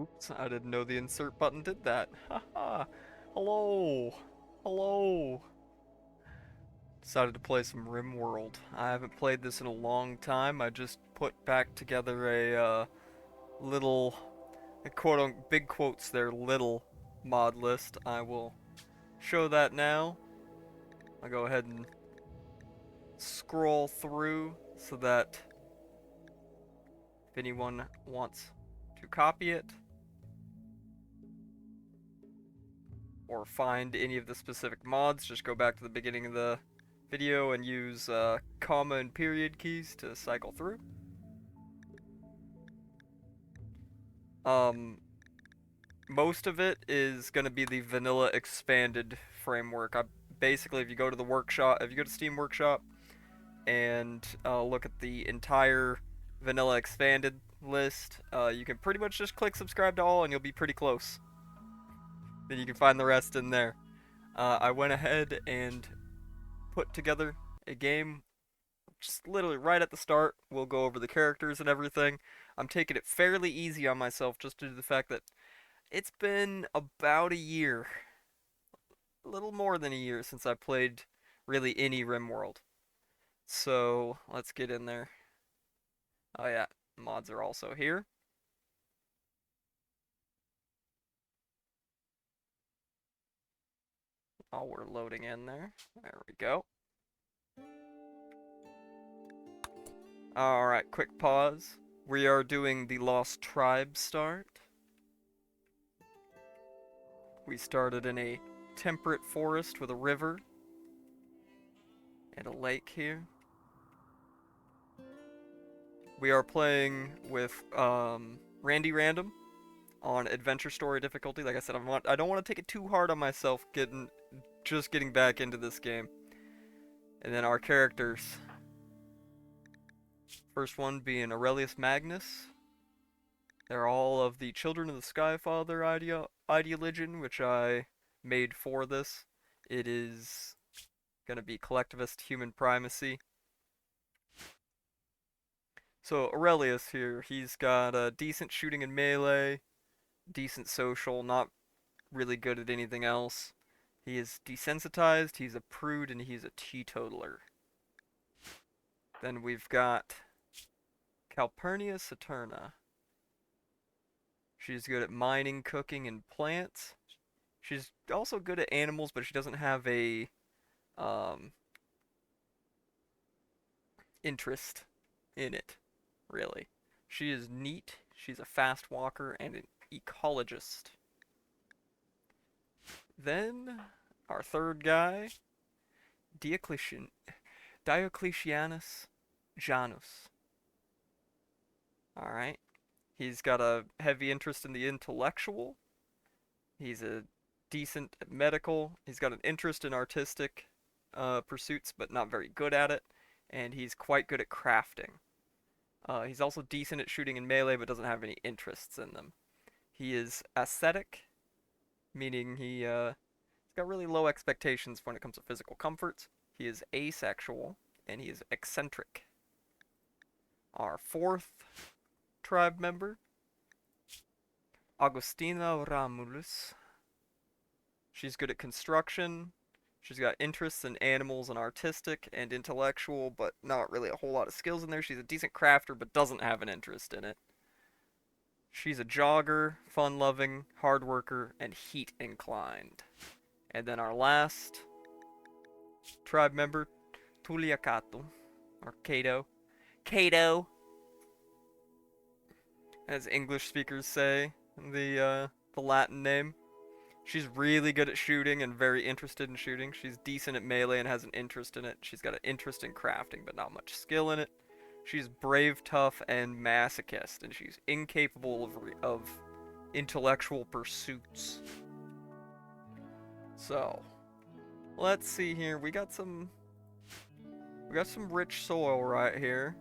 Oops, I didn't know the insert button did that. Haha. Hello. Hello. Decided to play some Rimworld. I haven't played this in a long time. I just put back together a little, big quotes there, little mod list. I will show that now. I'll go ahead and scroll through so that if anyone wants to copy it or find any of the specific mods, just go back to the beginning of the video and use comma and period keys to cycle through. Um, Most of it is going to be the vanilla expanded framework. Basically, if you go to the workshop, if you go to Steam Workshop and look at the entire vanilla expanded list, you can pretty much just click subscribe to all and you'll be pretty close. Then you can find the rest in there. I went ahead and put together a game just literally right at the start. We'll go over the characters and everything. I'm taking it fairly easy on myself just due to the fact that it's been about a year, a little more than a year since I played really any Rimworld. So let's get in there. Oh yeah, mods are also here. Oh, we're loading in there. There we go. Alright, quick pause. We are doing the Lost Tribe start. We started in a temperate forest with a river and a lake here. We are playing with Randy Random on Adventure Story difficulty. Like I said, I don't want to take it too hard on myself just getting back into this game. And then our characters. First one being Aurelius Magnus. They're all of the Children of the Skyfather ideology, which I made for this. It is gonna be collectivist human primacy. So Aurelius here, he's got a decent shooting and melee, decent social, not really good at anything else. He is desensitized, he's a prude, and he's a teetotaler. Then we've got Calpurnia Saturna. She's good at mining, cooking, and plants. She's also good at animals, but she doesn't have a um, interest in it, really. She is neat, she's a fast walker, and an ecologist. Then, our third guy, Diocletianus Janus. Alright. He's got a heavy interest in the intellectual. He's a decent at medical. He's got an interest in artistic pursuits, but not very good at it. And he's quite good at crafting. He's also decent at shooting and melee, but doesn't have any interests in them. He is ascetic, meaning he's got really low expectations when it comes to physical comforts. He is asexual, and he is eccentric. Our fourth tribe member, Agustina Ramulus. She's good at construction. She's got interests in animals and artistic and intellectual, but not really a whole lot of skills in there. She's a decent crafter, but doesn't have an interest in it. She's a jogger, fun-loving, hard worker, and heat-inclined. And then our last tribe member, Tuliacato, or Cato. Cato, as English speakers say, the Latin name. She's really good at shooting and very interested in shooting. She's decent at melee and has an interest in it. She's got an interest in crafting, but not much skill in it. She's brave, tough, and masochist, and she's incapable of intellectual pursuits. So, let's see here. We got some rich soil right here.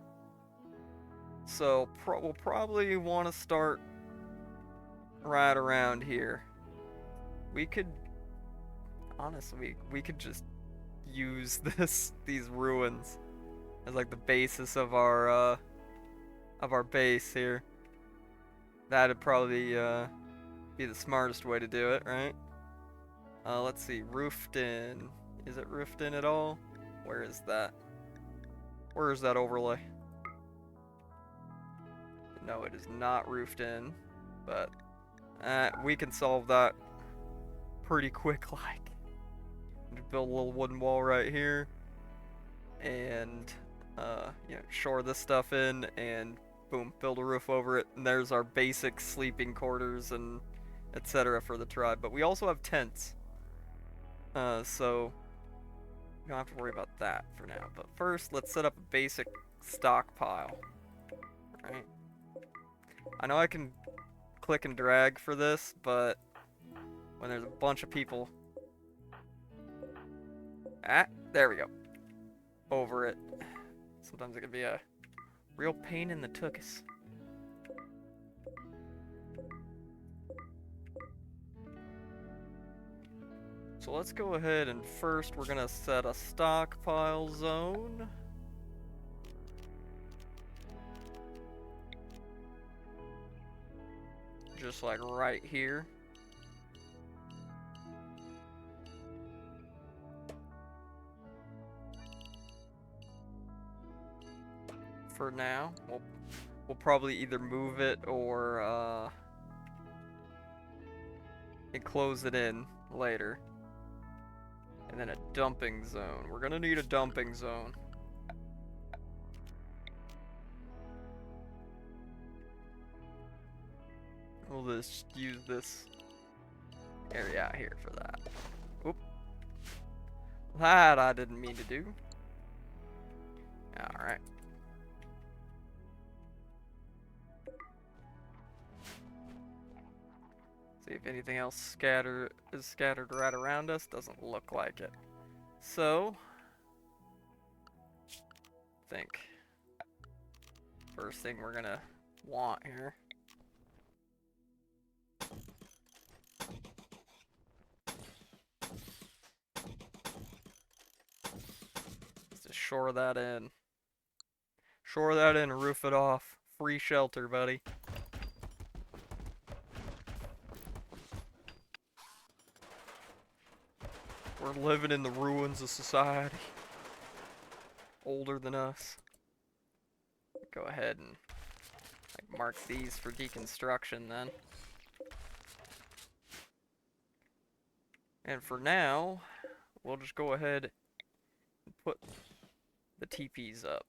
So we'll probably want to start right around here. We could honestly we could just use these ruins as like the basis of our base here. That'd probably be the smartest way to do it, right? Let's see, roofed in. Is it roofed in at all? Where is that? Where is that overlay? No, it is not roofed in, but we can solve that pretty quick, like. Build a little wooden wall right here, and shore this stuff in, and boom, build a roof over it, and there's our basic sleeping quarters and etc. for the tribe. But we also have tents, so you don't have to worry about that for now. But first, let's set up a basic stockpile. Right? I know I can click and drag for this, but when there's a bunch of people, there we go, over it, sometimes it can be a real pain in the tuchus. So let's go ahead and first we're gonna set a stockpile zone. Just like right here. For now, we'll probably either move it or enclose it in later. And then a dumping zone. We're gonna need a dumping zone. We'll just use this area out here for that. Oop. That I didn't mean to do. Alright. See if anything else is scattered right around us. Doesn't look like it. So, I think first thing we're gonna want here is to shore that in. Shore that in, roof it off. Free shelter, buddy. We're living in the ruins of society. Older than us. Go ahead and mark these for deconstruction then. And for now, we'll just go ahead and put the teepees up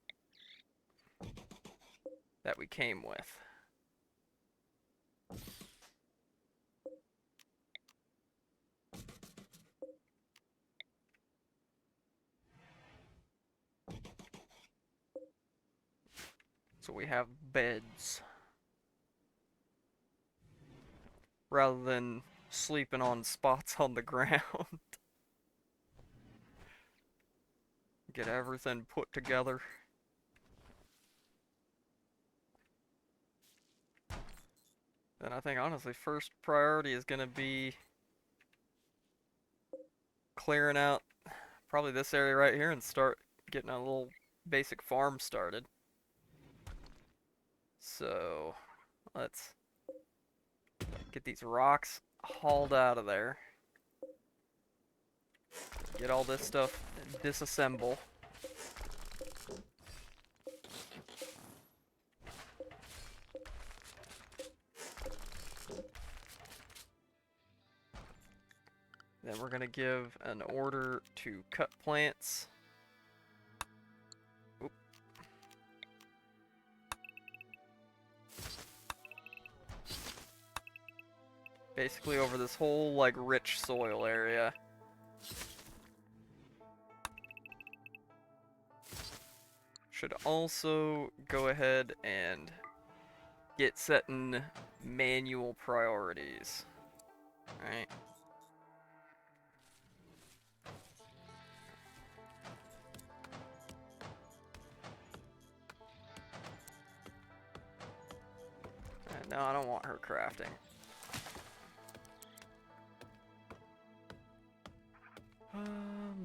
that we came with. So we have beds. Rather than sleeping on spots on the ground. Get everything put together. Then I think honestly first priority is gonna be clearing out probably this area right here and start getting a little basic farm started. So let's get these rocks hauled out of there. Get all this stuff and disassemble. Then we're gonna give an order to cut plants. Oop. Basically over this whole like rich soil area. Should also go ahead and get setting manual priorities. Alright. No, I don't want her crafting.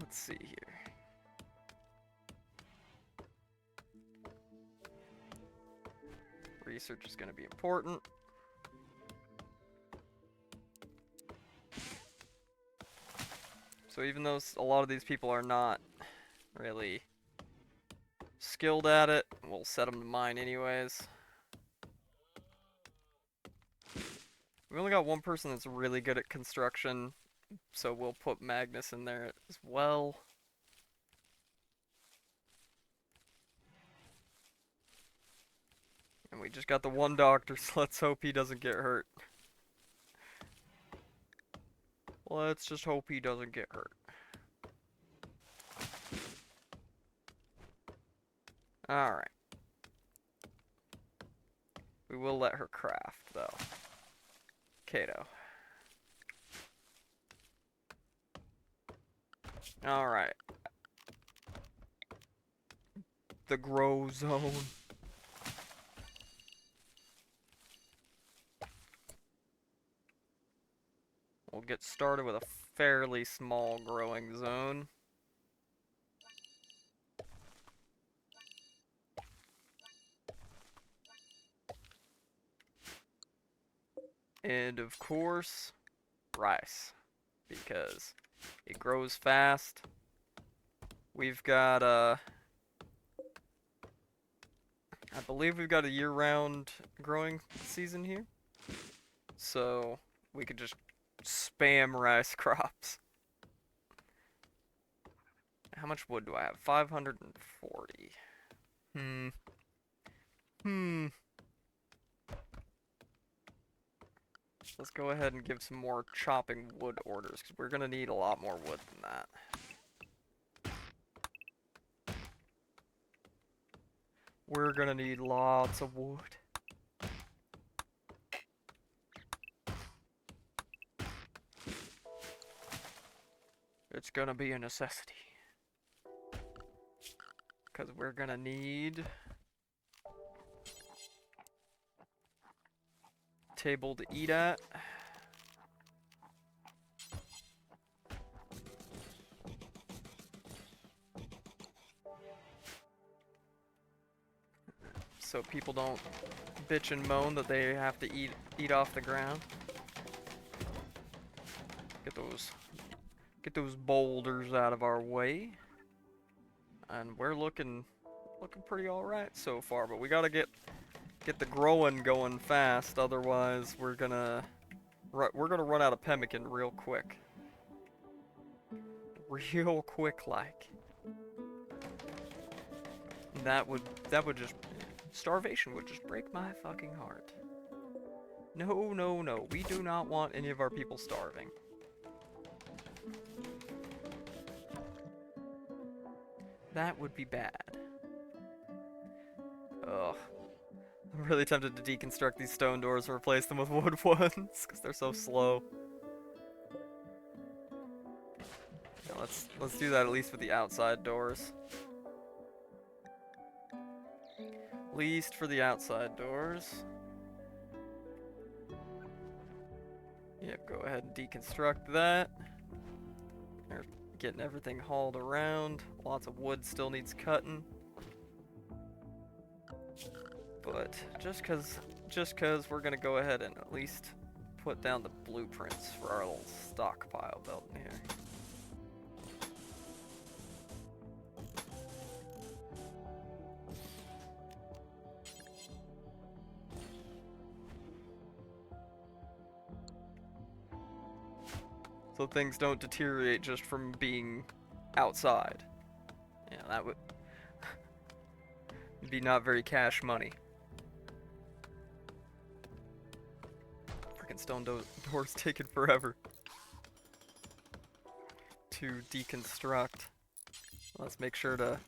Let's see here. Research is going to be important. So even though a lot of these people are not really skilled at it, we'll set them to mine anyways. We only got one person that's really good at construction, so we'll put Magnus in there as well. And we just got the one doctor, so let's hope he doesn't get hurt. Let's just hope he doesn't get hurt. Alright. We will let her craft, though. Kato. Alright. The grow zone. We'll get started with a fairly small growing zone. And of course, rice. Because it grows fast. We've got, I believe we've got a year-round growing season here. So we could just spam rice crops. How much wood do I have? 540. Let's go ahead and give some more chopping wood orders, because we're going to need a lot more wood than that. We're going to need lots of wood. It's going to be a necessity. Because we're going to need table to eat at. So people don't bitch and moan that they have to eat off the ground. Get those boulders out of our way. And we're looking pretty alright so far, but we gotta get the growing going fast, otherwise we're gonna run out of pemmican real quick. Real quick like. That would just starvation would just break my fucking heart. No, no, no. We do not want any of our people starving. That would be bad. Ugh. I'm really tempted to deconstruct these stone doors and replace them with wood ones, because they're so slow. Yeah, let's do that at least with the outside doors. At least for the outside doors. Yep, go ahead and deconstruct that. They're getting everything hauled around. Lots of wood still needs cutting. But just cause we're gonna go ahead and at least put down the blueprints for our little stockpile building here. So things don't deteriorate just from being outside. Yeah, that would be not very cash money. Freaking stone doors taking forever to deconstruct. Let's make sure to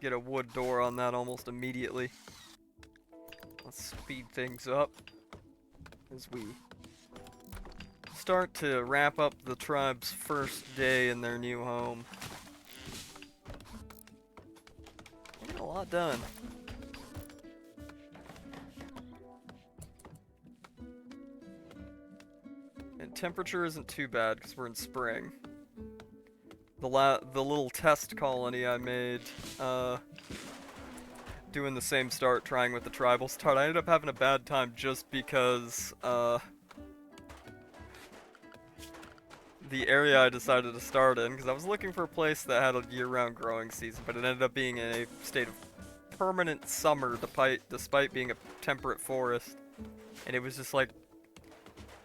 get a wood door on that almost immediately. Let's speed things up as we start to wrap up the tribe's first day in their new home. We got a lot done. And temperature isn't too bad because we're in spring. The little test colony I made, doing the same start, trying with the tribal start, I ended up having a bad time just because, the area I decided to start in, because I was looking for a place that had a year-round growing season, but it ended up being in a state of permanent summer despite being a temperate forest. And it was just like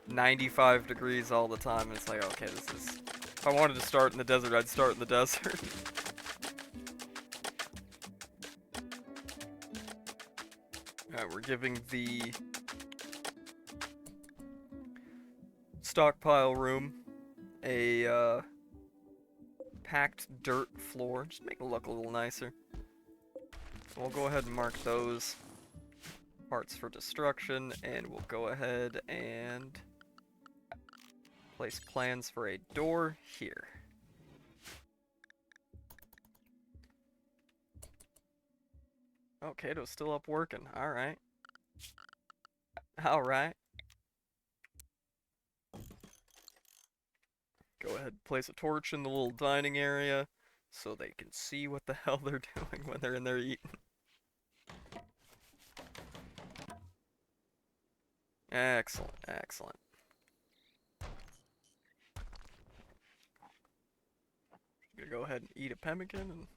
95 degrees all the time, and it's like, okay, this is... If I wanted to start in the desert, I'd start in the desert. Alright, we're giving the stockpile room a packed dirt floor. Just make it look a little nicer. So we'll go ahead and mark those parts for destruction, and we'll go ahead and place plans for a door here. Oh, Kato's still up working. Alright. Alright. Go ahead and place a torch in the little dining area so they can see what the hell they're doing when they're in there eating. Excellent, excellent. Gonna go ahead and eat a pemmican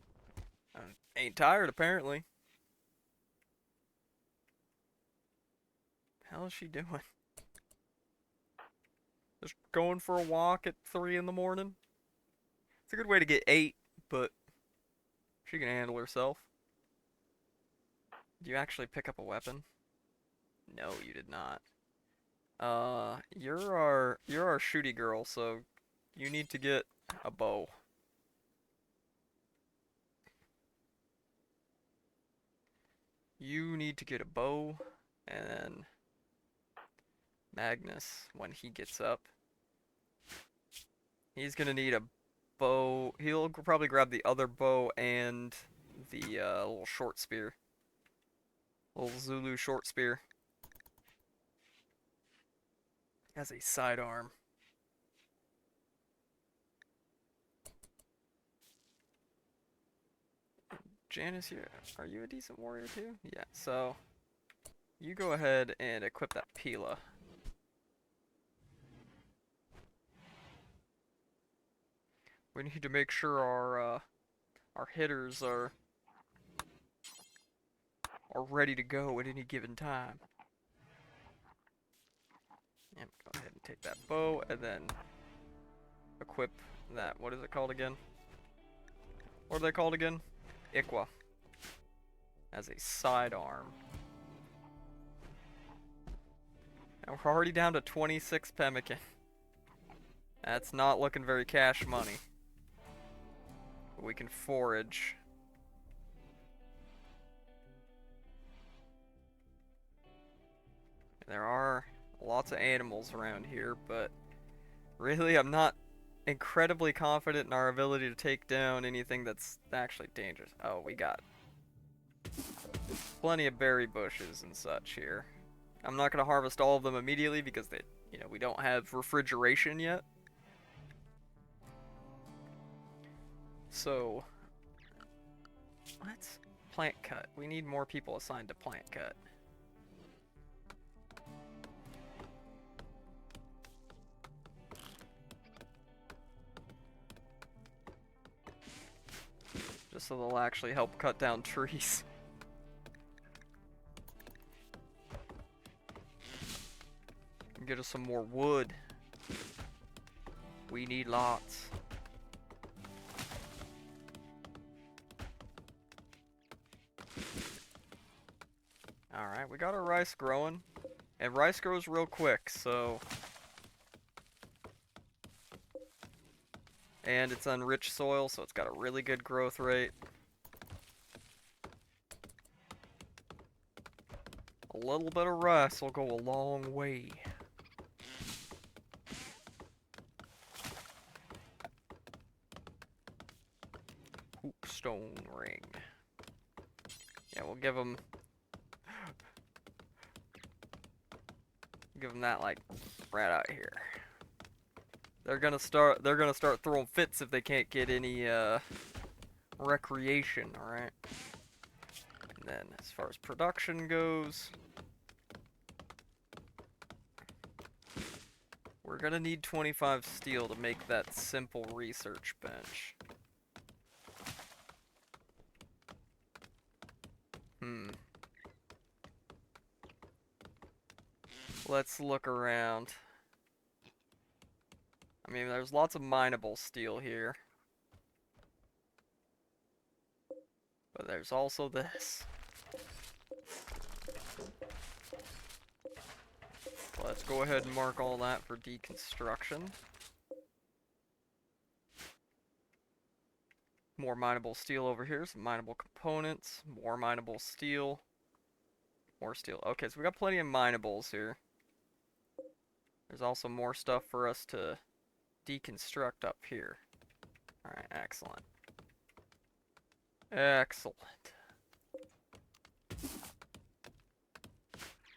and ain't tired apparently. Hell is she doing? Just going for a walk at 3 in the morning? It's a good way to get 8, but she can handle herself. Did you actually pick up a weapon? No, you did not. You're our shooty girl, so you need to get a bow. You need to get a bow, and then Magnus, when he gets up, he's gonna need a bow. He'll probably grab the other bow and the little short spear. Little Zulu short spear. As a sidearm. Janice, are you a decent warrior too? Yeah, so you go ahead and equip that Pila. We need to make sure our hitters are ready to go at any given time. Yep, go ahead and take that bow and then equip that. What is it called again? What are they called again? Ikwa. As a sidearm. And we're already down to 26 pemmican. That's not looking very cash money. But we can forage. There are lots of animals around here, but really I'm not incredibly confident in our ability to take down anything that's actually dangerous. Oh, we got plenty of berry bushes and such here. I'm not going to harvest all of them immediately because we don't have refrigeration yet. So, let's plant cut. We need more people assigned to plant cut. Just so they'll actually help cut down trees. And get us some more wood. We need lots. Alright, we got our rice growing. And rice grows real quick, so... And it's on rich soil, so it's got a really good growth rate. A little bit of rice will go a long way. Hoopstone ring. Yeah, we'll give them that like right out here. They're gonna start throwing fits if they can't get any recreation, alright? And then as far as production goes, we're gonna need 25 steel to make that simple research bench. Let's look around. I mean, there's lots of mineable steel here. But there's also this. Let's go ahead and mark all that for deconstruction. More mineable steel over here, some mineable components, more mineable steel, more steel. Okay, so we got plenty of mineables here. There's also more stuff for us to deconstruct up here. Alright, excellent. Excellent.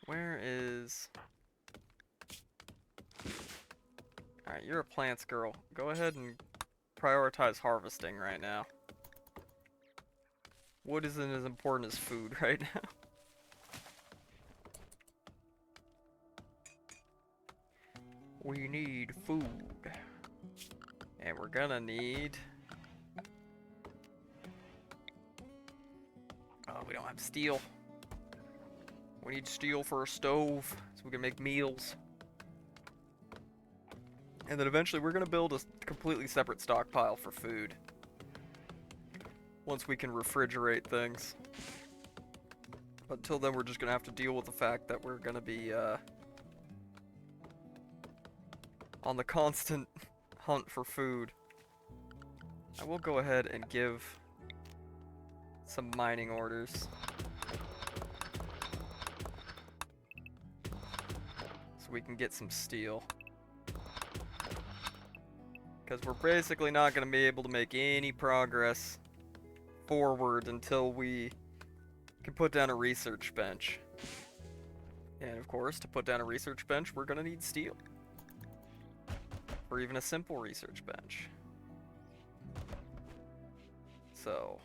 Where is... Alright, you're a plants girl. Go ahead and prioritize harvesting right now. Wood isn't as important as food right now. We need food. And we're gonna need... Oh, we don't have steel. We need steel for a stove so we can make meals. And then eventually we're gonna build a completely separate stockpile for food. Once we can refrigerate things. But until then we're just gonna have to deal with the fact that we're gonna be on the constant hunt for food. I will go ahead and give some mining orders. So we can get some steel. Because we're basically not going to be able to make any progress forward until we can put down a research bench. And of course, to put down a research bench, we're going to need steel. Or even a simple research bench. So,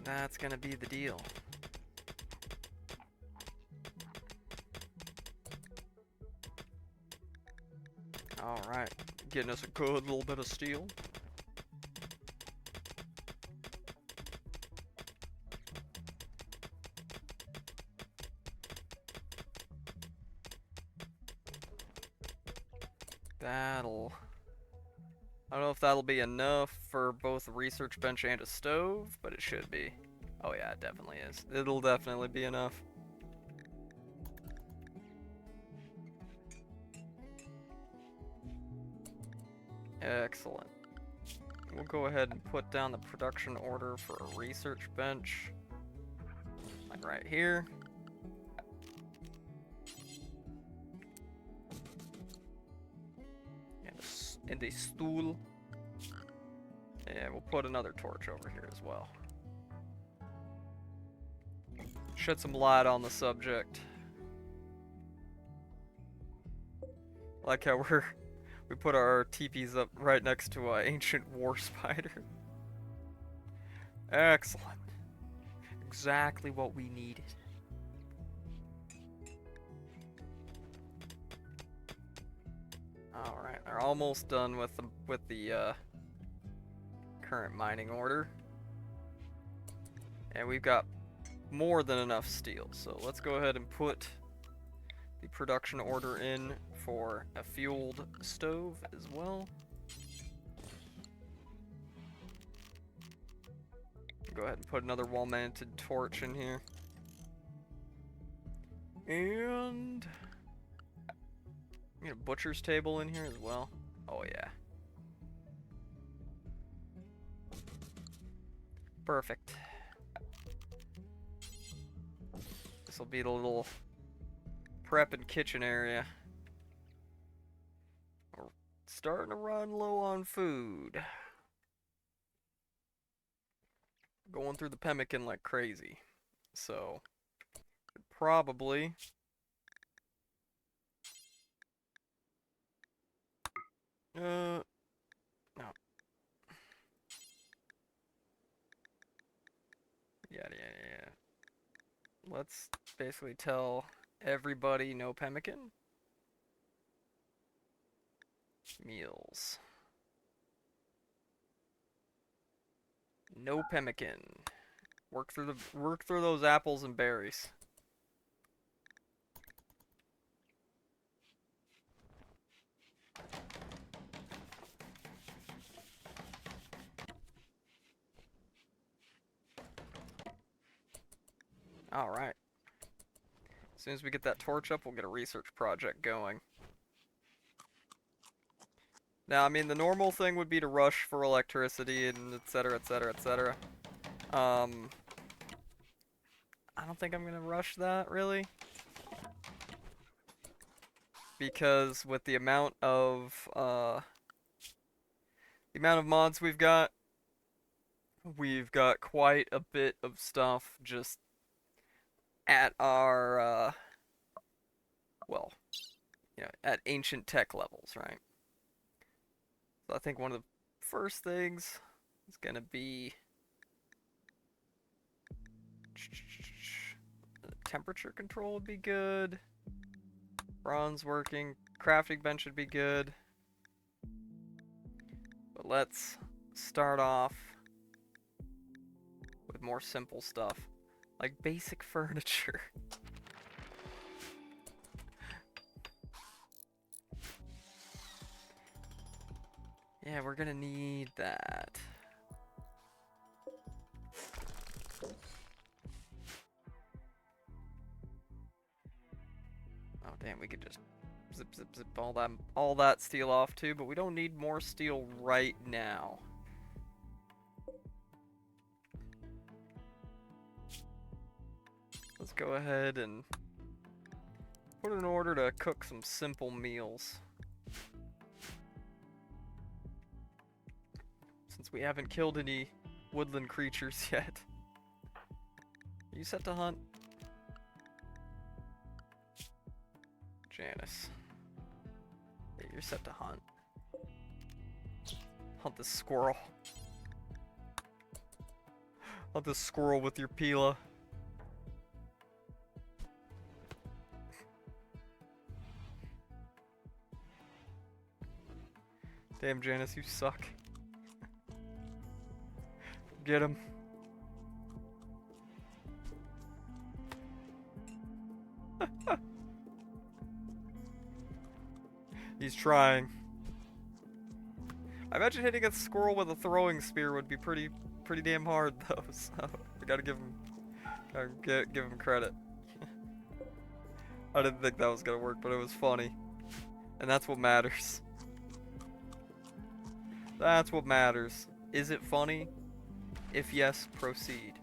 that's going to be the deal. Alright, getting us a good little bit of steel. I don't know if that'll be enough for both a research bench and a stove, but it should be. Oh yeah, it definitely is. It'll definitely be enough. Excellent. We'll go ahead and put down the production order for a research bench. Like right here. And a stool. And we'll put another torch over here as well. Shed some light on the subject. Like how we put our teepees up right next to an ancient war spider. Excellent. Exactly what we needed. Alright, they're almost done with the current mining order. And we've got more than enough steel, so let's go ahead and put the production order in for a fueled stove as well. Go ahead and put another wall-mounted torch in here. And a butcher's table in here as well. Oh yeah. Perfect. This will be the little prep and kitchen area. We're starting to run low on food. Going through the pemmican like crazy. So, probably no. Yeah. Let's basically tell Everybody no pemmican? Meals. No pemmican. Work through those apples and berries. Alright. As soon as we get that torch up, we'll get a research project going. Now, I mean, the normal thing would be to rush for electricity and etc, etc, etc. I don't think I'm gonna rush that, really. Because with the amount of mods we've got quite a bit of stuff just at our, well, at ancient tech levels, right? So I think one of the first things is gonna be temperature control would be good. Bronze working, crafting bench would be good. But let's start off with more simple stuff, like basic furniture. Yeah, we're gonna need that. Oh damn, we could just zip zip zip all that steel off too, but we don't need more steel right now. Let's go ahead and put in order to cook some simple meals. Since we haven't killed any woodland creatures yet. Are you set to hunt? Janice. Yeah, you're set to hunt. Hunt this squirrel. Hunt this squirrel with your Pila. Damn, Janice, you suck. Get him. He's trying. I imagine hitting a squirrel with a throwing spear would be pretty damn hard though, so I gotta give him credit. I didn't think that was gonna work, but it was funny. And that's what matters. That's what matters. Is it funny? If yes, proceed.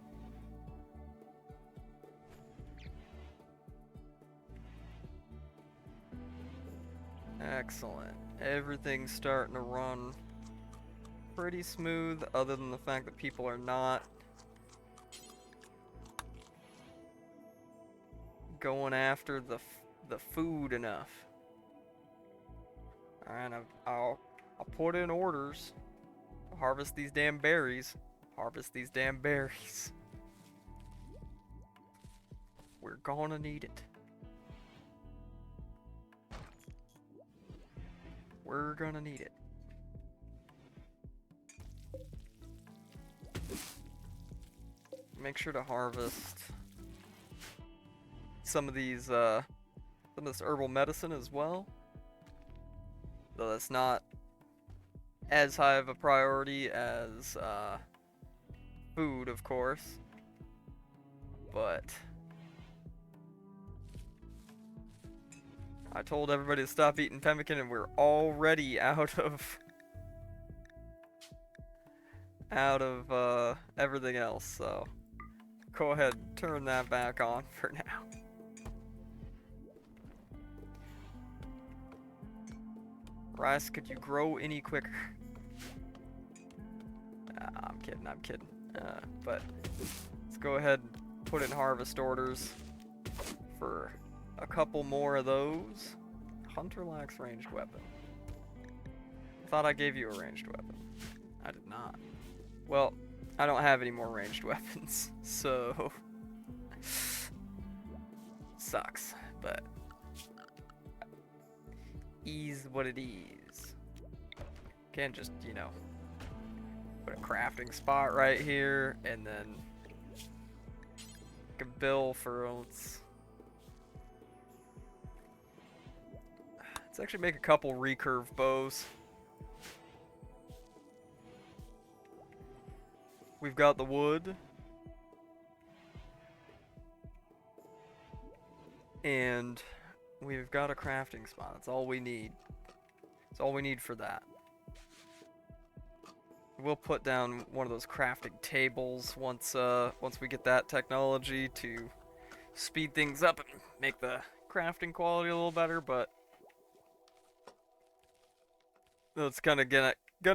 Excellent. Everything's starting to run pretty smooth, other than the fact that people are not going after the food enough. Alright, I'll put in orders. Harvest these damn berries. Harvest these damn berries. We're gonna need it. We're gonna need it. Make sure to harvest some of this herbal medicine as well. Though that's not as high of a priority as food, of course. But I told everybody to stop eating pemmican and we're already out of everything else, so go ahead and turn that back on for now. Rice, could you grow any quicker? I'm kidding. But let's go ahead and put in harvest orders for a couple more of those. Hunter lacks ranged weapon. I thought I gave you a ranged weapon. I did not. Well, I don't have any more ranged weapons, so sucks. but is what it is. Can't just, you know, put a crafting spot right here and then a bill for let's actually make a couple recurve bows. We've got the wood. And we've got a crafting spot. That's all we need. That's all we need for that. We'll put down one of those crafting tables once we get that technology to speed things up and make the crafting quality a little better, but it's gonna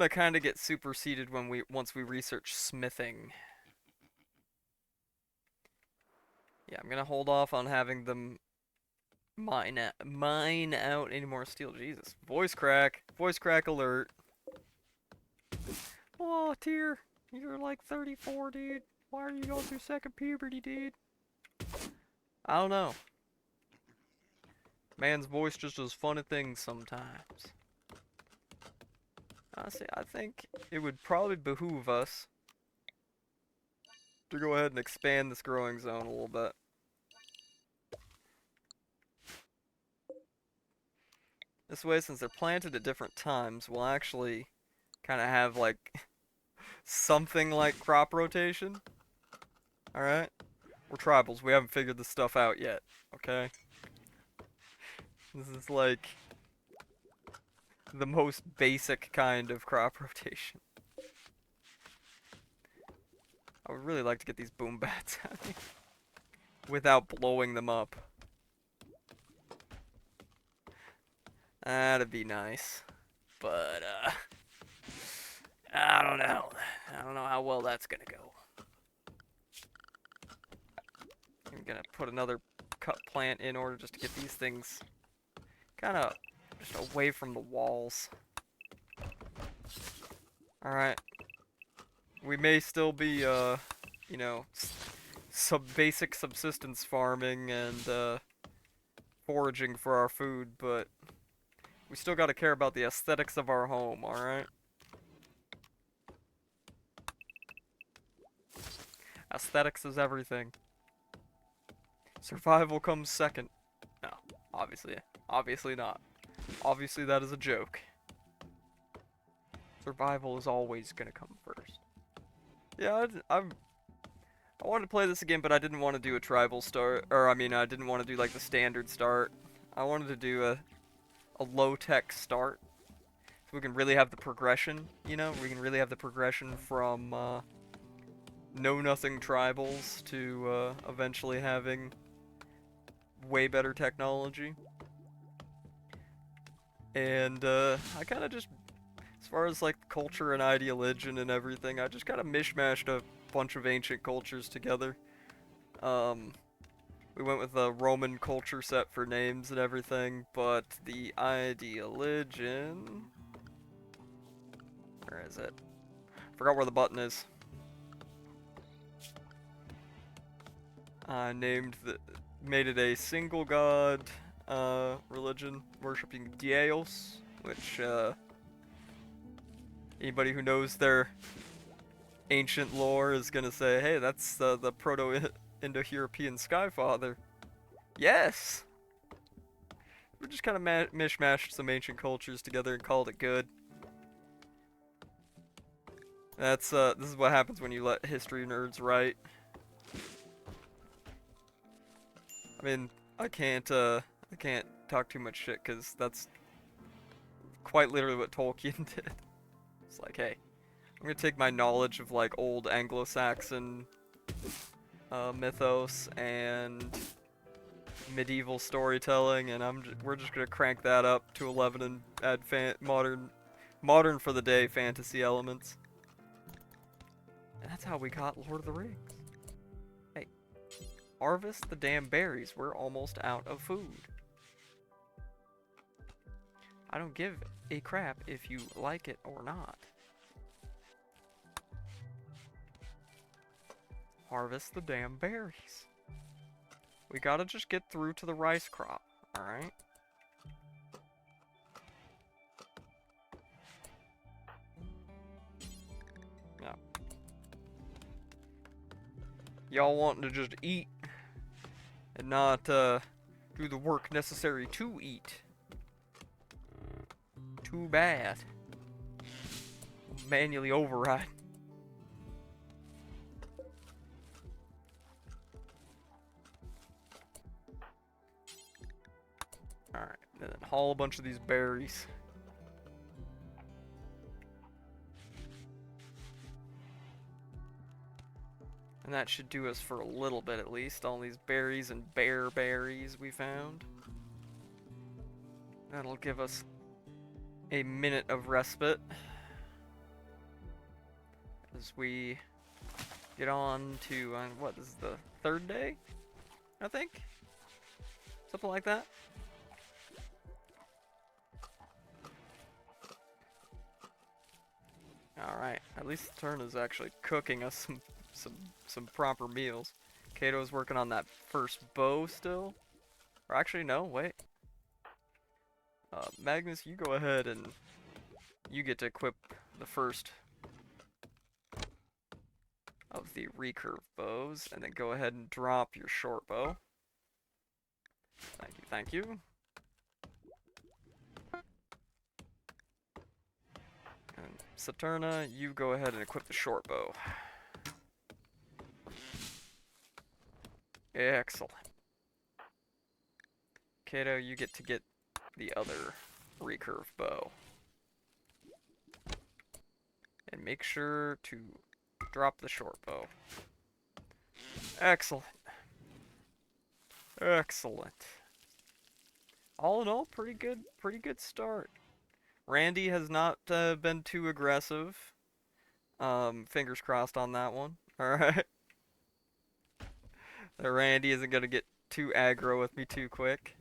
kind of get superseded when once we research smithing. Yeah, I'm gonna hold off on having them mine out any more steel. Jesus, voice crack alert. Oh, dear, you're like 34, dude. Why are you going through second puberty, dude? I don't know. Man's voice just does funny things sometimes. Honestly, I think it would probably behoove us to go ahead and expand this growing zone a little bit. This way, since they're planted at different times, we'll actually kind of have like something like crop rotation. Alright? We're tribals, we haven't figured this stuff out yet, okay? This is like the most basic kind of crop rotation. I would really like to get these boom bats out of here without blowing them up. That'd be nice. But, I don't know. I don't know how well that's gonna go. I'm gonna put another cut plant in order just to get these things kind of just away from the walls. Alright. We may still be, you know, basic subsistence farming and, foraging for our food, but we still gotta care about the aesthetics of our home, alright? Aesthetics is everything. Survival comes second. No, obviously not. Obviously that is a joke. Survival is always gonna come first. Yeah, I wanted to play this again, but I didn't want to do a tribal start, or I mean, I didn't want to do like the standard start. I wanted to do a low-tech start, so we can really have the progression, you know? We can really have the progression from, know-nothing tribals to, eventually having way better technology. And, I kind of just, as far as, like, culture and ideology and everything, I just kind of mishmashed a bunch of ancient cultures together. We went with a Roman culture set for names and everything, but the ideology... Where is it? Forgot where the button is. I made it a single god religion, worshipping Dios, which anybody who knows their ancient lore is gonna say, hey, that's the Proto-Indo-European Skyfather. Yes! We just kind of mishmashed some ancient cultures together and called it good. This is what happens when you let history nerds write. I mean, I can't talk too much shit, because that's quite literally what Tolkien did. It's like, hey, I'm gonna take my knowledge of, like, old Anglo-Saxon mythos and medieval storytelling, and we're just gonna crank that up to 11 and add modern for the day fantasy elements. And that's how we got Lord of the Rings. Hey, harvest the damn berries. We're almost out of food. I don't give a crap if you like it or not. Harvest the damn berries. We gotta just get through to the rice crop, alright? Yeah. Y'all wanting to just eat and not do the work necessary to eat. Too bad. Manually override. Alright, and then haul a bunch of these berries. And that should do us for a little bit at least. All these berries and bear berries we found. That'll give us a minute of respite as we get on to, what, this is the third day? I think? Something like that. Alright, at least Turna's actually cooking us some proper meals. Kato's working on that first bow still. Or actually, no, wait. Magnus, you go ahead and you get to equip the first of the recurve bows, and then go ahead and drop your short bow. Thank you, thank you. And Saturna, you go ahead and equip the short bow. Excellent. Kato, you get the other recurve bow. And make sure to drop the short bow. Excellent. Excellent. All in all, pretty good start. Randy has not been too aggressive. Fingers crossed on that one. Alright. Randy isn't gonna get too aggro with me too quick.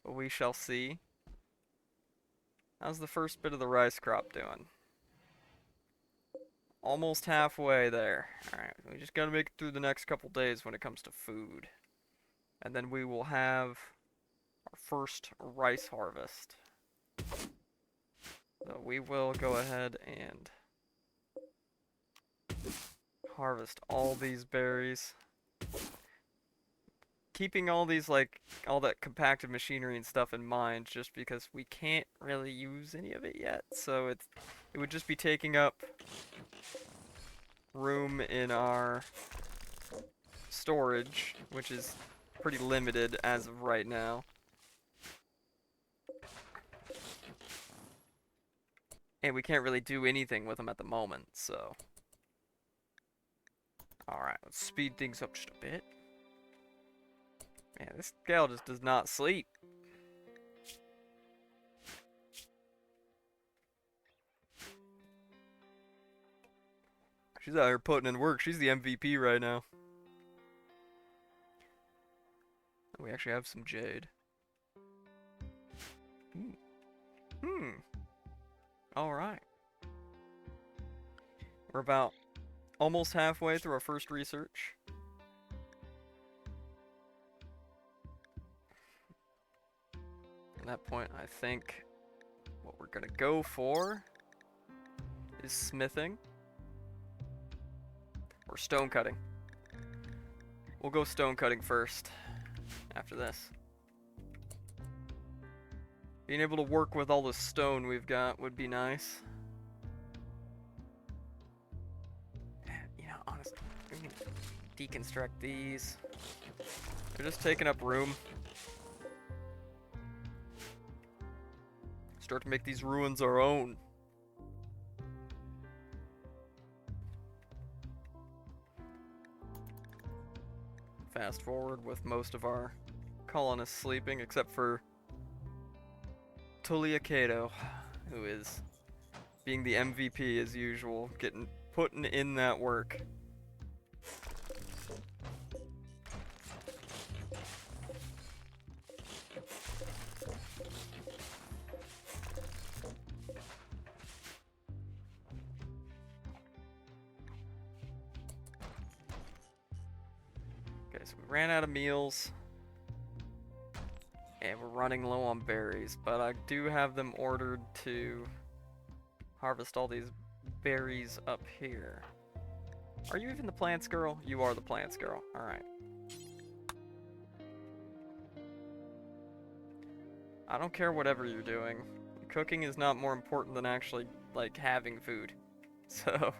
But we shall see. How's the first bit of the rice crop doing? Almost halfway there. Alright, we just gotta make it through the next couple days when it comes to food. And then we will have our first rice harvest. So we will go ahead and harvest all these berries. Keeping all these, like, all that compacted machinery and stuff in mind, just because we can't really use any of it yet. So it would just be taking up room in our storage, which is pretty limited as of right now. And we can't really do anything with them at the moment, so. Alright, let's speed things up just a bit. Man, this gal just does not sleep. She's out here putting in work. She's the MVP right now. We actually have some jade. Alright. We're about almost halfway through our first research. At that point, I think what we're gonna go for is smithing. Or stone cutting. We'll go stone cutting first, after this. Being able to work with all the stone we've got would be nice. You know, honestly, we can deconstruct these. They're just taking up room. Start to make these ruins our own. Fast forward with most of our colonists sleeping, except for Tulia Kato, who is being the MVP as usual, putting in that work. So we ran out of meals. And we're running low on berries. But I do have them ordered to harvest all these berries up here. Are you even the plants girl? You are the plants girl. Alright. I don't care whatever you're doing. Cooking is not more important than actually, like, having food. So...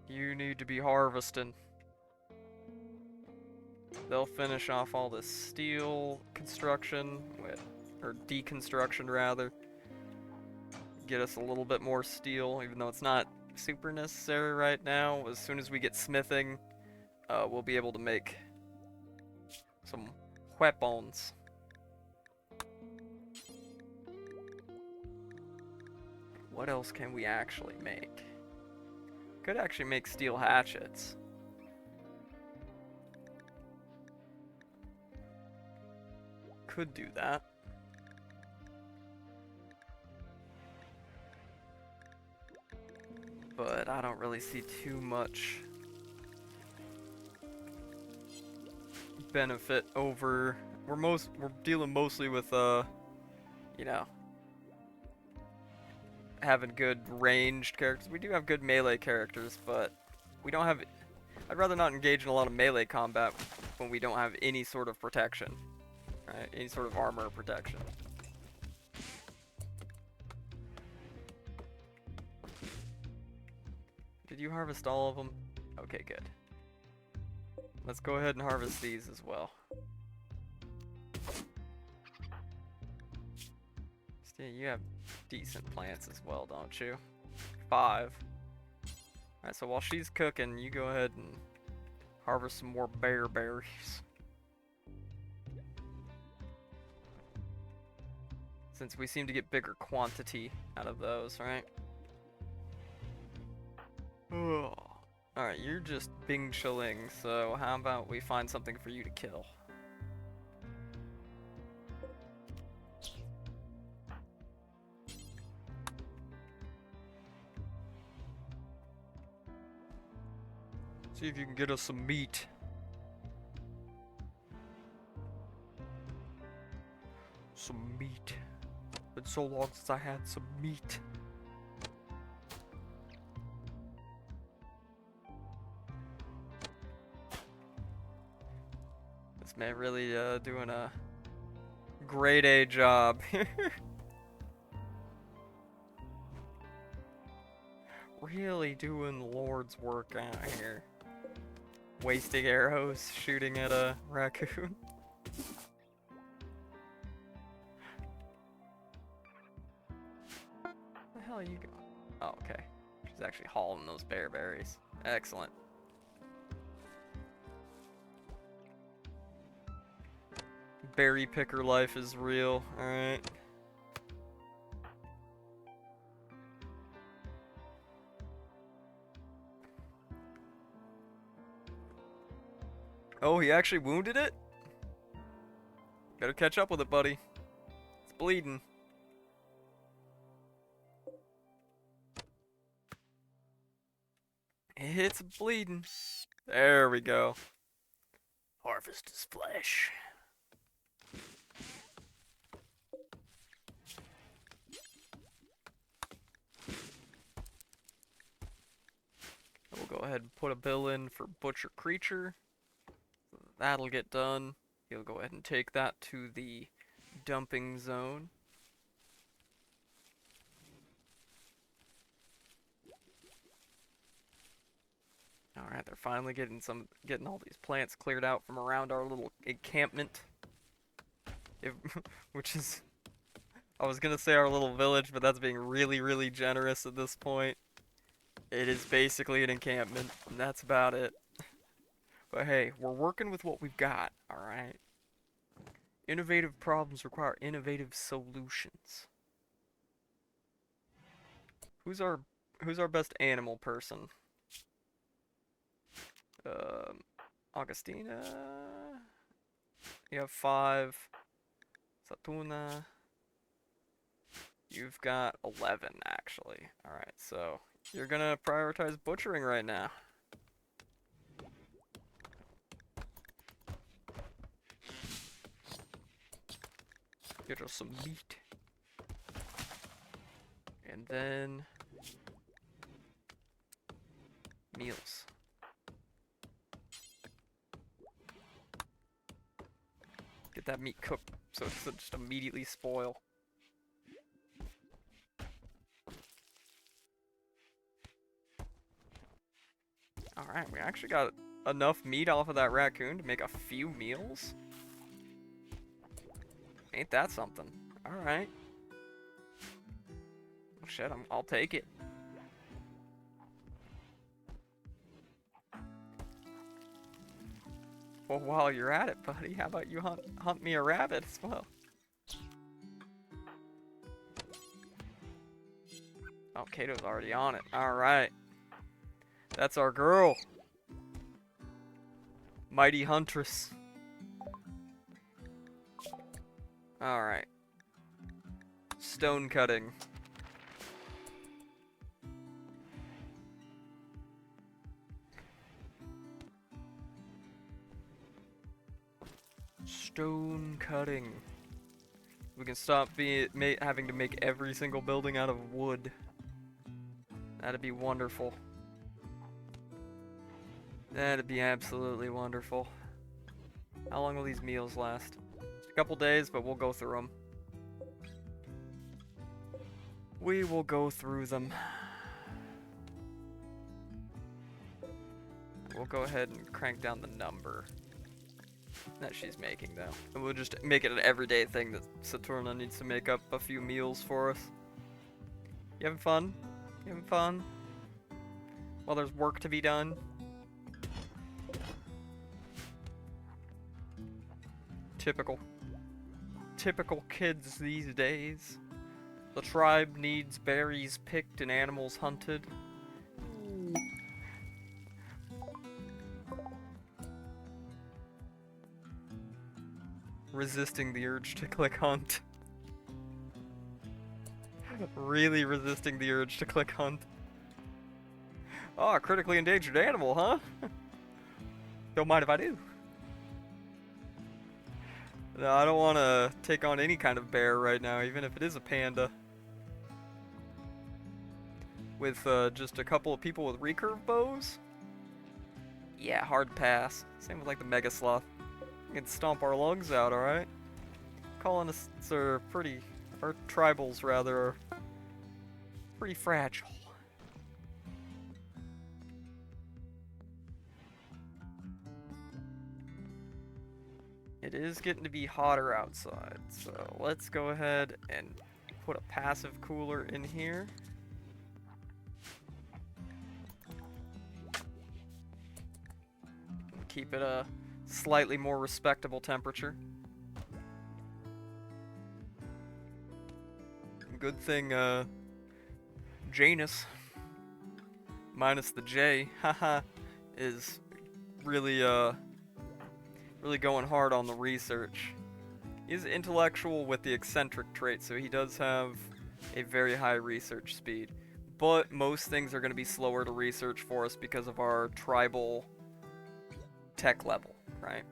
you need to be harvesting. They'll finish off all this steel construction, or deconstruction rather. Get us a little bit more steel, even though it's not super necessary right now. As soon as we get smithing, we'll be able to make some weapons. What else can we actually make? Could actually make steel hatchets. Could do that. But I don't really see too much benefit over... We're dealing mostly with, you know, having good ranged characters. We do have good melee characters, but we don't have... I'd rather not engage in a lot of melee combat when we don't have any sort of protection. Right? Any sort of armor or protection. Did you harvest all of them? Okay, good. Let's go ahead and harvest these as well. Yeah, you have decent plants as well, don't you? 5. Alright, so while she's cooking, you go ahead and harvest some more bear berries. Since we seem to get bigger quantity out of those, right? Oh. Alright, you're just bing chilling, so how about we find something for you to kill? See if you can get us some meat. Some meat. Been so long since I had some meat. This man really doing a grade A job. Really doing the Lord's work out here. Wasting arrows, shooting at a raccoon. Where the hell are you going? Oh, okay. She's actually hauling those bear berries. Excellent. Berry picker life is real, alright. Oh, he actually wounded it? Gotta catch up with it, buddy. It's bleeding. It's bleeding. There we go. Harvest his flesh. We'll go ahead and put a bill in for Butcher Creature. That'll get done. He'll go ahead and take that to the dumping zone. Alright, they're finally getting all these plants cleared out from around our little encampment. Which is, I was gonna say our little village, but that's being really, really generous at this point. It is basically an encampment, and that's about it. But hey, we're working with what we've got, alright? Innovative problems require innovative solutions. Who's our best animal person? Augustina. You have 5. Satuna. You've got 11 actually. Alright, so You're gonna prioritize butchering right now. Get us some meat. And then meals. Get that meat cooked so it doesn't just immediately spoil. Alright, we actually got enough meat off of that raccoon to make a few meals. Ain't that something? Alright. Oh shit, I'll take it. Well, while you're at it, buddy, how about you hunt me a rabbit as well? Oh, Kato's already on it. Alright. That's our girl. Mighty Huntress. Alright. Stone cutting. Stone cutting. We can stop having to make every single building out of wood. That'd be wonderful. That'd be absolutely wonderful. How long will these meals last? Just a couple days, but we'll go through them. We will go through them. We'll go ahead and crank down the number that she's making, though. And we'll just make it an everyday thing that Saturna needs to make up a few meals for us. You having fun? You having fun? While there's work to be done? Typical. Typical kids these days. The tribe needs berries picked and animals hunted. Resisting the urge to click hunt. Really resisting the urge to click hunt. Oh, a critically endangered animal, huh? Don't mind if I do. No, I don't want to take on any kind of bear right now, even if it is a panda. With just a couple of people with recurve bows? Yeah, hard pass. Same with like the mega sloth. We can stomp our lungs out, alright? Colonists are pretty, or tribals rather, are pretty fragile. It is getting to be hotter outside, so let's go ahead and put a passive cooler in here. Keep it a slightly more respectable temperature. Good thing, Janus, minus the J, haha, is really, really going hard on the research. He's intellectual with the eccentric trait, so he does have a very high research speed. But most things are going to be slower to research for us because of our tribal tech level, right?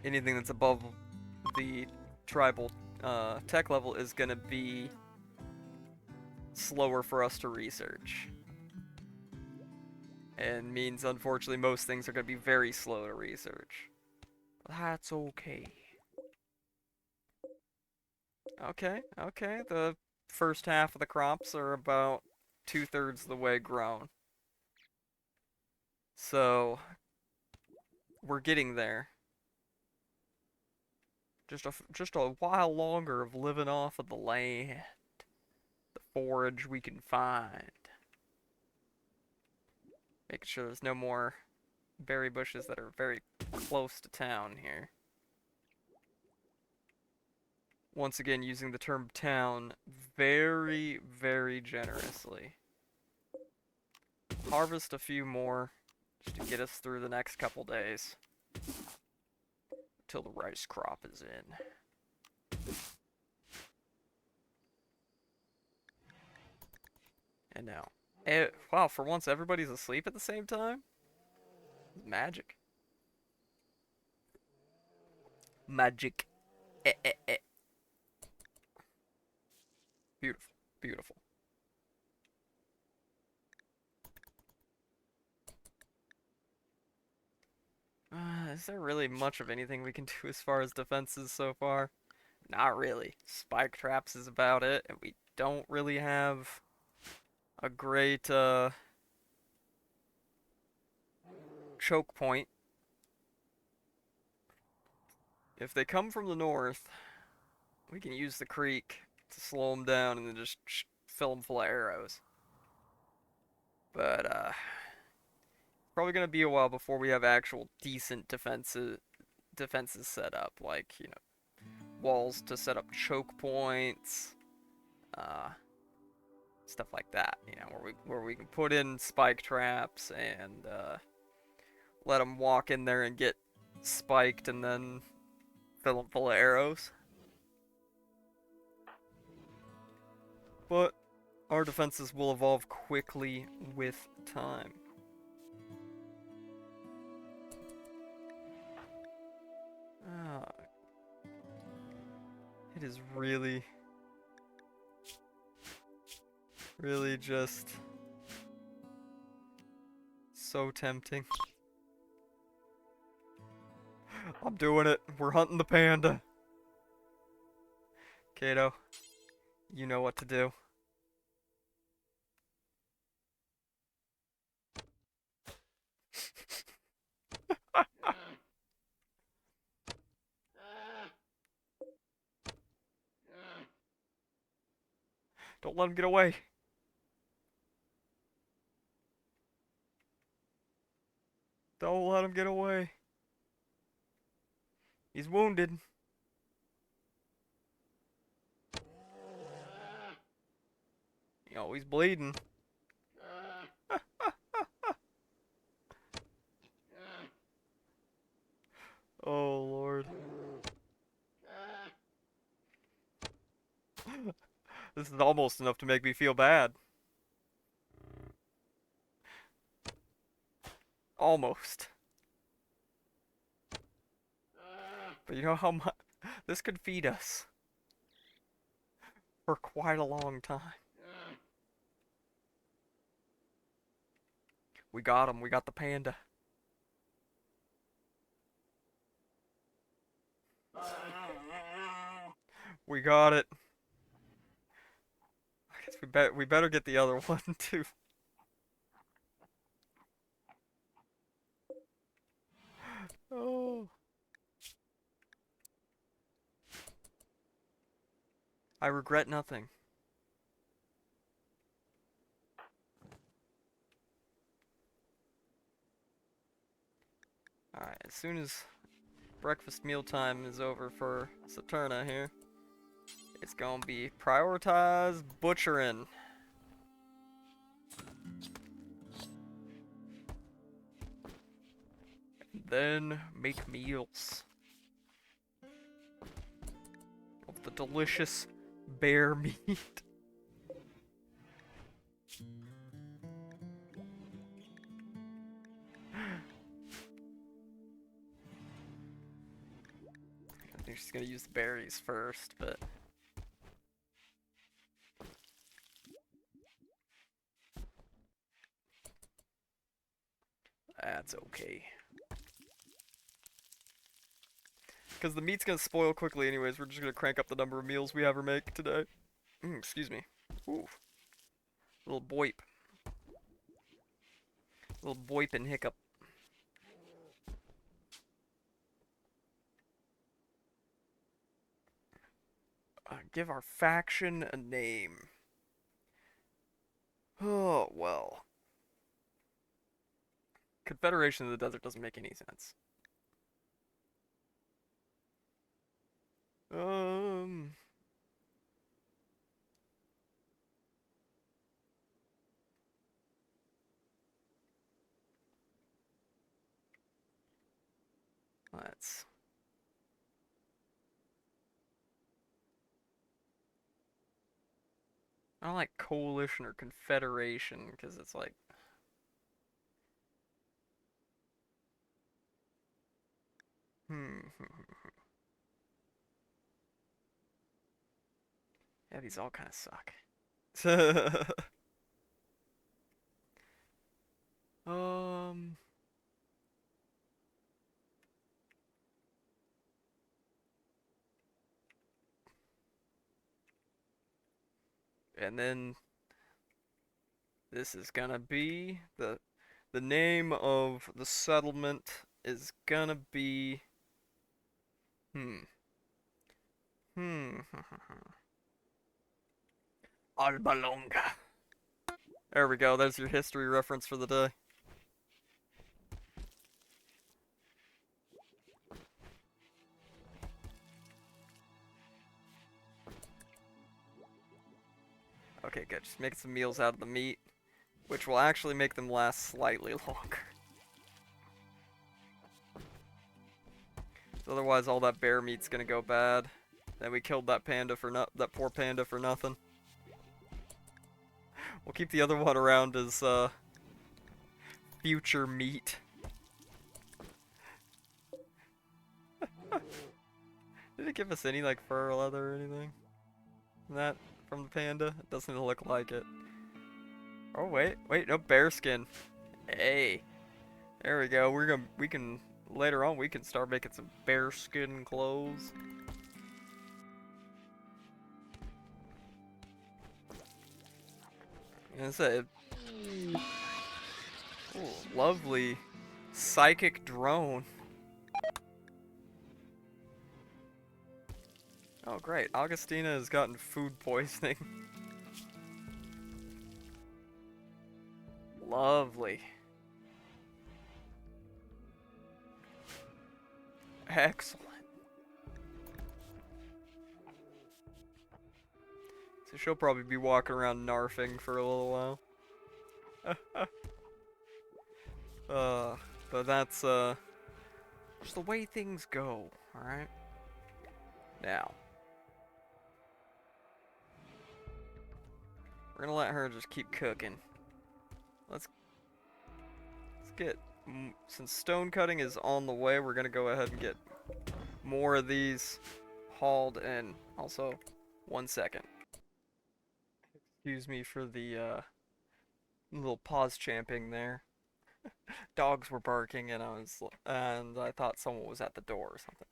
Anything that's above the tribal tech level is going to be slower for us to research. And means, unfortunately, most things are going to be very slow to research. That's okay. Okay, okay. The first half of the crops are about 2/3 of the way grown. So, we're getting there. Just a while longer of living off of the land. The forage we can find. Making sure there's no more berry bushes that are very close to town here. Once again, using the term town very, very generously. Harvest a few more just to get us through the next couple days. Till the rice crop is in. And now, Wow, for once everybody's asleep at the same time? Magic. Magic. Eh, eh, eh. Beautiful. Beautiful. Is there really much of anything we can do as far as defenses so far? Not really. Spike traps is about it, and we don't really have a great choke point. If they come from the north, we can use the creek to slow them down and then just fill them full of arrows. But probably gonna be a while before we have actual decent defenses set up, like walls to set up choke points, uh, stuff like that. Where we can put in spike traps and let them walk in there and get spiked, and then fill them full of arrows. But our defenses will evolve quickly with time. Ah, it is really, really just so tempting. I'm doing it. We're hunting the panda. Kato, you know what to do. Don't let him get away. Don't let him get away. He's wounded. He's bleeding. Oh, Lord. This is almost enough to make me feel bad. Almost. But you know how much this could feed us for quite a long time. We got him. We got the panda. We got it. I guess we better get the other one too. Oh, I regret nothing. Alright, as soon as breakfast meal time is over for Saturna here, it's gonna be prioritize butchering. Then make meals of the delicious bear meat. I think she's gonna use the berries first, but that's okay. Because the meat's gonna spoil quickly anyways, we're just gonna crank up the number of meals we have her make today. Excuse me. Ooh. Little boip. Little boip and hiccup. Give our faction a name. Oh, well. Confederation of the Desert doesn't make any sense. Um... Let's... I don't like coalition or confederation because it's like, hmm. Yeah, these all kind of suck. um, and then this is gonna be the name of the settlement is gonna be hmm hmm Albalonga. There we go. There's your history reference for the day. Okay, good. Just make some meals out of the meat, which will actually make them last slightly longer. Otherwise, all that bear meat's gonna go bad. Then we killed that panda for that poor panda for nothing. We'll keep the other one around as future meat. Did it give us any like fur or leather or anything? That from the panda? It doesn't look like it. Oh wait, no bear skin. Hey, there we go. We can later on we can start making some bear skin clothes. And it's a lovely psychic drone. Oh great, Augustina has gotten food poisoning. Lovely. Excellent. So she'll probably be walking around narfing for a little while. But that's just the way things go, alright? Now, we're gonna let her just keep cooking. Let's get, since stone cutting is on the way, we're gonna go ahead and get more of these hauled in. Also, 1 second. Excuse me for the little pause champing there. Dogs were barking and I thought someone was at the door or something.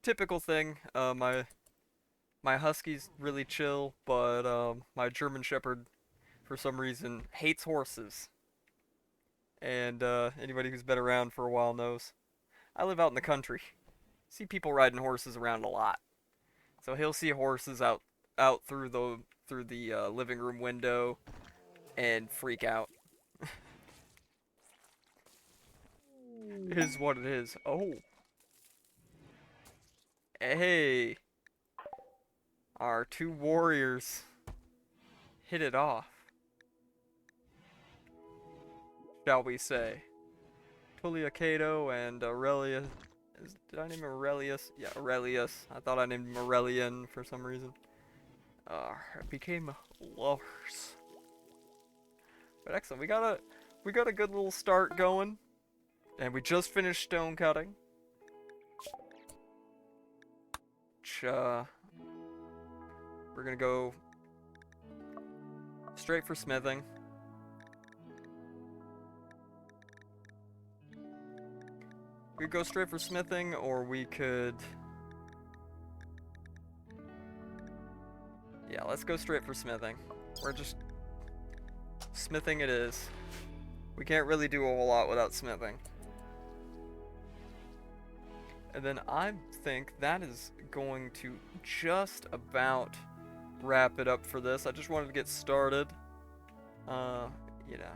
Typical thing. My husky's really chill, but my German Shepherd for some reason hates horses. And anybody who's been around for a while knows. I live out in the country. See people riding horses around a lot. So he'll see horses out through the living room window and freak out. It is what it is. Oh, hey, our two warriors hit it off, shall we say? Tullia Cato and Aurelius. Did I name him Aurelius? Yeah, Aurelius. I thought I named him Aurelian for some reason. Became lovers. But excellent. We got a good little start going, and we just finished stone cutting. Which, we're gonna go straight for smithing. We could go straight for smithing, or we could... Yeah, let's go straight for smithing. We're just... Smithing it is. We can't really do a whole lot without smithing. And then I think that is going to just about wrap it up for this. I just wanted to get started. You know,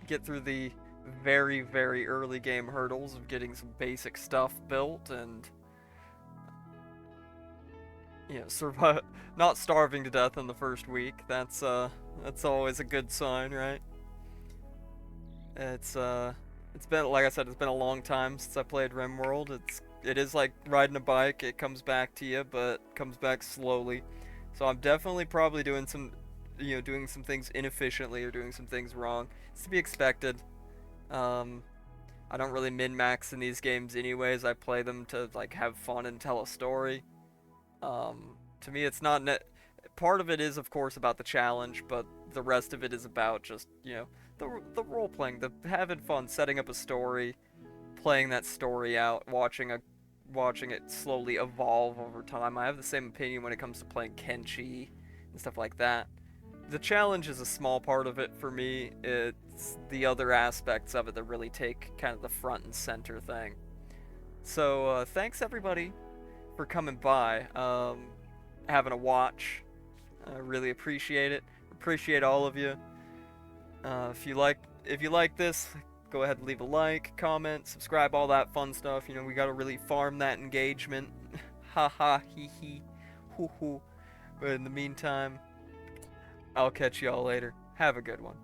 get through the very, very early game hurdles of getting some basic stuff built and, you know, survive, not starving to death in the first week. That's always a good sign, right? It's been, like I said, it's been a long time since I played Rimworld. It is like riding a bike. It comes back to you, but comes back slowly. So I'm definitely probably doing some doing some things inefficiently or doing some things wrong. It's to be expected. Um, I don't really min-max in these games anyways. I play them to like have fun and tell a story. To me, it's not part of it is of course about the challenge, but the rest of it is about just the role playing, the having fun, setting up a story, playing that story out, watching it slowly evolve over time. I have the same opinion when it comes to playing Kenshi and stuff like that. The challenge is a small part of it for me. It's the other aspects of it that really take kind of the front and center thing. So thanks everybody for coming by, having a watch. I really appreciate it. Appreciate all of you. If you like this, go ahead and leave a like, comment, subscribe, all that fun stuff. We gotta really farm that engagement. Ha ha hee hee, hoo hoo. But in the meantime, I'll catch y'all later. Have a good one.